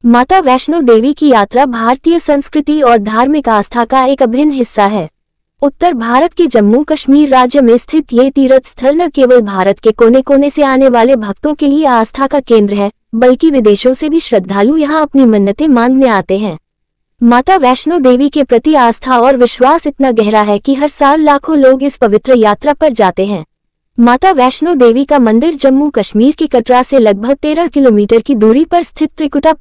माता वैष्णो देवी की यात्रा भारतीय संस्कृति और धार्मिक आस्था का एक अभिन्न हिस्सा है। उत्तर भारत के जम्मू कश्मीर राज्य में स्थित ये तीर्थ स्थल न केवल भारत के कोने कोने से आने वाले भक्तों के लिए आस्था का केंद्र है, बल्कि विदेशों से भी श्रद्धालु यहाँ अपनी मन्नतें मांगने आते हैं। माता वैष्णो देवी के प्रति आस्था और विश्वास इतना गहरा है कि हर साल लाखों लोग इस पवित्र यात्रा पर जाते हैं। माता वैष्णो देवी का मंदिर जम्मू कश्मीर के कटरा से लगभग 13 किलोमीटर की दूरी पर स्थित त्रिकुटा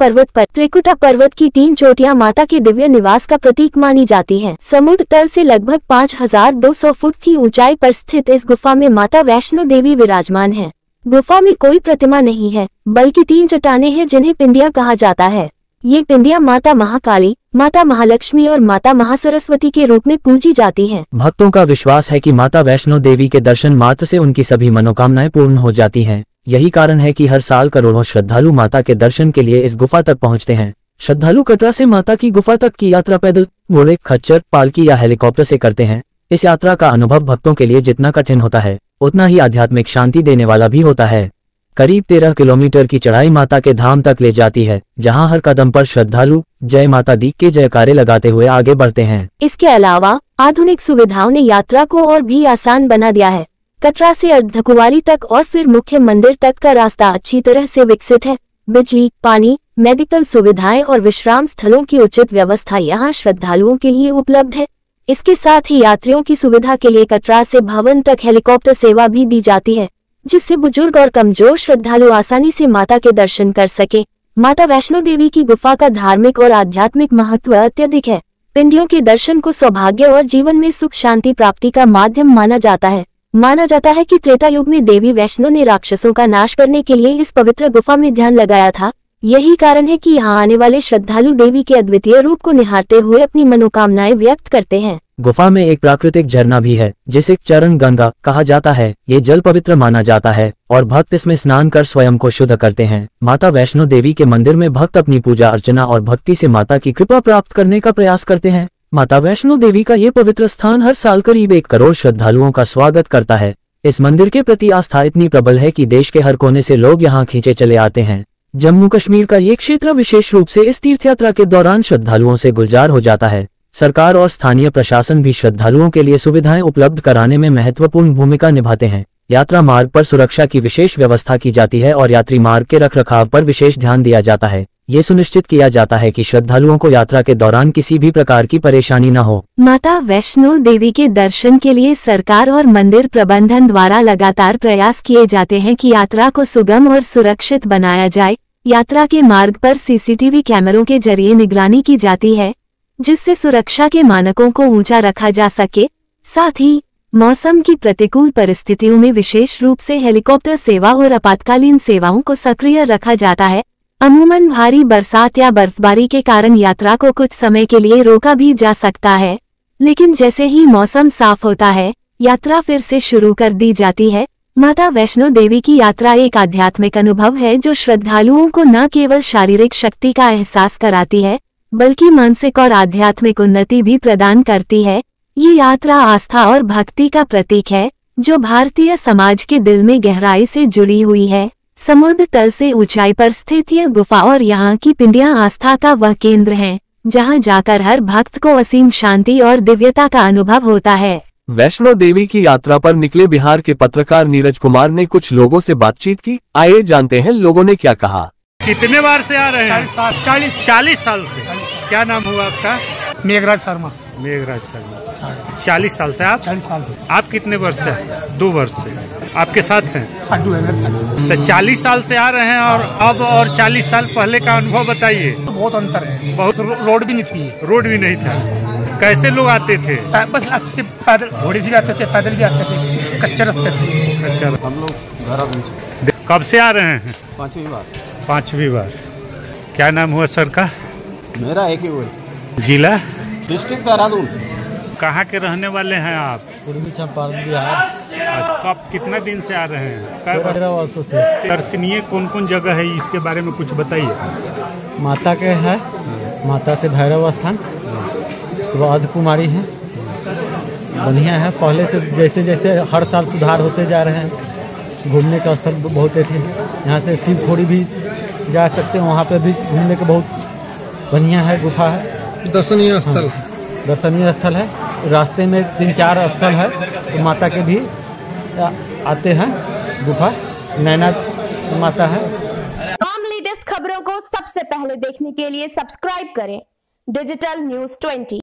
पर्वत की 3 चोटियां माता के दिव्य निवास का प्रतीक मानी जाती हैं। समुद्र तल से लगभग 5200 फुट की ऊंचाई पर स्थित इस गुफा में माता वैष्णो देवी विराजमान है। गुफा में कोई प्रतिमा नहीं है, बल्कि 3 चट्टानें हैं जिन्हें पिंडियां कहा जाता है। ये पिंडियां माता महाकाली, माता महालक्ष्मी और माता महासरस्वती के रूप में पूजी जाती हैं। भक्तों का विश्वास है कि माता वैष्णो देवी के दर्शन मात्र से उनकी सभी मनोकामनाएं पूर्ण हो जाती हैं। यही कारण है कि हर साल करोड़ों श्रद्धालु माता के दर्शन के लिए इस गुफा तक पहुंचते हैं। श्रद्धालु कटरा से माता की गुफा तक की यात्रा पैदल, घोड़े, खच्चर, पालकी या हेलीकॉप्टर से करते हैं। इस यात्रा का अनुभव भक्तों के लिए जितना कठिन होता है, उतना ही आध्यात्मिक शांति देने वाला भी होता है। करीब 13 किलोमीटर की चढ़ाई माता के धाम तक ले जाती है, जहां हर कदम पर श्रद्धालु जय माता दी के जयकारे लगाते हुए आगे बढ़ते हैं। इसके अलावा आधुनिक सुविधाओं ने यात्रा को और भी आसान बना दिया है। कटरा से अर्धकुंवारी तक और फिर मुख्य मंदिर तक का रास्ता अच्छी तरह से विकसित है। बिजली, पानी, मेडिकल सुविधाएं और विश्राम स्थलों की उचित व्यवस्था यहाँ श्रद्धालुओं के लिए उपलब्ध है। इसके साथ ही यात्रियों की सुविधा के लिए कटरा से भवन तक हेलीकॉप्टर सेवा भी दी जाती है, जिससे बुजुर्ग और कमजोर श्रद्धालु आसानी से माता के दर्शन कर सके। माता वैष्णो देवी की गुफा का धार्मिक और आध्यात्मिक महत्व अत्यधिक है। पिंडियों के दर्शन को सौभाग्य और जीवन में सुख शांति प्राप्ति का माध्यम माना जाता है। माना जाता है कि त्रेता युग में देवी वैष्णो ने राक्षसों का नाश करने के लिए इस पवित्र गुफा में ध्यान लगाया था। यही कारण है कि यहाँ आने वाले श्रद्धालु देवी के अद्वितीय रूप को निहारते हुए अपनी मनोकामनाएं व्यक्त करते हैं। गुफा में एक प्राकृतिक झरना भी है, जिसे चरण गंगा कहा जाता है। ये जल पवित्र माना जाता है और भक्त इसमें स्नान कर स्वयं को शुद्ध करते हैं। माता वैष्णो देवी के मंदिर में भक्त अपनी पूजा अर्चना और भक्ति से माता की कृपा प्राप्त करने का प्रयास करते हैं। माता वैष्णो देवी का ये पवित्र स्थान हर साल करीब 1 करोड़ श्रद्धालुओं का स्वागत करता है। इस मंदिर के प्रति आस्था इतनी प्रबल है कि देश के हर कोने से लोग यहाँ खींचे चले आते हैं। जम्मू कश्मीर का ये क्षेत्र विशेष रूप से इस तीर्थयात्रा के दौरान श्रद्धालुओं से गुलजार हो जाता है। सरकार और स्थानीय प्रशासन भी श्रद्धालुओं के लिए सुविधाएं उपलब्ध कराने में महत्वपूर्ण भूमिका निभाते हैं। यात्रा मार्ग पर सुरक्षा की विशेष व्यवस्था की जाती है और यात्री मार्ग के रखरखाव पर विशेष ध्यान दिया जाता है। ये सुनिश्चित किया जाता है कि श्रद्धालुओं को यात्रा के दौरान किसी भी प्रकार की परेशानी न हो। माता वैष्णो देवी के दर्शन के लिए सरकार और मंदिर प्रबंधन द्वारा लगातार प्रयास किए जाते हैं कि यात्रा को सुगम और सुरक्षित बनाया जाए। यात्रा के मार्ग पर सीसीटीवी कैमरों के जरिए निगरानी की जाती है, जिससे सुरक्षा के मानकों को ऊंचा रखा जा सके। साथ ही मौसम की प्रतिकूल परिस्थितियों में विशेष रूप से हेलीकॉप्टर सेवा और आपातकालीन सेवाओं को सक्रिय रखा जाता है। अमूमन भारी बरसात या बर्फबारी के कारण यात्रा को कुछ समय के लिए रोका भी जा सकता है, लेकिन जैसे ही मौसम साफ होता है, यात्रा फिर से शुरू कर दी जाती है। माता वैष्णो देवी की यात्रा एक आध्यात्मिक अनुभव है जो श्रद्धालुओं को न केवल शारीरिक शक्ति का एहसास कराती है, बल्कि मानसिक और आध्यात्मिक उन्नति भी प्रदान करती है। ये यात्रा आस्था और भक्ति का प्रतीक है, जो भारतीय समाज के दिल में गहराई से जुड़ी हुई है। समुद्र तल से ऊंचाई पर स्थित यह गुफा और यहाँ की पिंडियां आस्था का वह केंद्र हैं, जहाँ जाकर हर भक्त को असीम शांति और दिव्यता का अनुभव होता है। वैष्णो देवी की यात्रा पर निकले बिहार के पत्रकार नीरज कुमार ने कुछ लोगों से बातचीत की। आइए जानते हैं लोगों ने क्या कहा। कितने बार से आ रहे हैं? 40 साल से। क्या नाम हुआ आपका? मेघराज शर्मा। मेघराज शर्मा। 40 साल से आप? 40 साल से। आप कितने वर्ष से? 2 वर्ष से। आपके साथ हैं? साधु है। तो 40 साल से आ रहे हैं और अब और 40 साल पहले का अनुभव बताइए। तो बहुत अंतर है। बहुत। रोड भी नहीं थी। रोड भी नहीं था। कैसे लोग आते थे? बस पैदल, घोड़े से भी आते थे, पैदल भी आते थे, कच्चे रास्ते थे। अच्छा, हम लोग देहरादून। कब से आ रहे हैं? 5वीं बार। 5वीं बार। क्या नाम हुआ सर का? मेरा एक ही हुआ। जिला? डिस्ट्रिक्ट देहरादून। कहाँ के रहने वाले हैं आप? पूर्वी चंपारण बिहार। कब कितना दिन से आ रहे हैं? 13 वर्षों से। दर्शनीय कौन कौन जगह है, इसके बारे में कुछ बताइए। माता के है, माता से भैरव स्थान, उसके बाद कुमारी है। बढ़िया है, पहले से जैसे जैसे हर साल सुधार होते जा रहे हैं। घूमने का स्थल बहुत थे। यहाँ से शिव खोड़ी भी जा सकते हैं, वहाँ पे भी घूमने के बहुत बढ़िया है, गुफा है, दर्शनीय स्थल। दर्शनीय स्थल है। रास्ते में 3-4 स्थल है, तो माता के भी आते हैं, गुफा नैना माता है। तमाम लेटेस्ट खबरों को सबसे पहले देखने के लिए सब्सक्राइब करें डिजिटल न्यूज़ 20।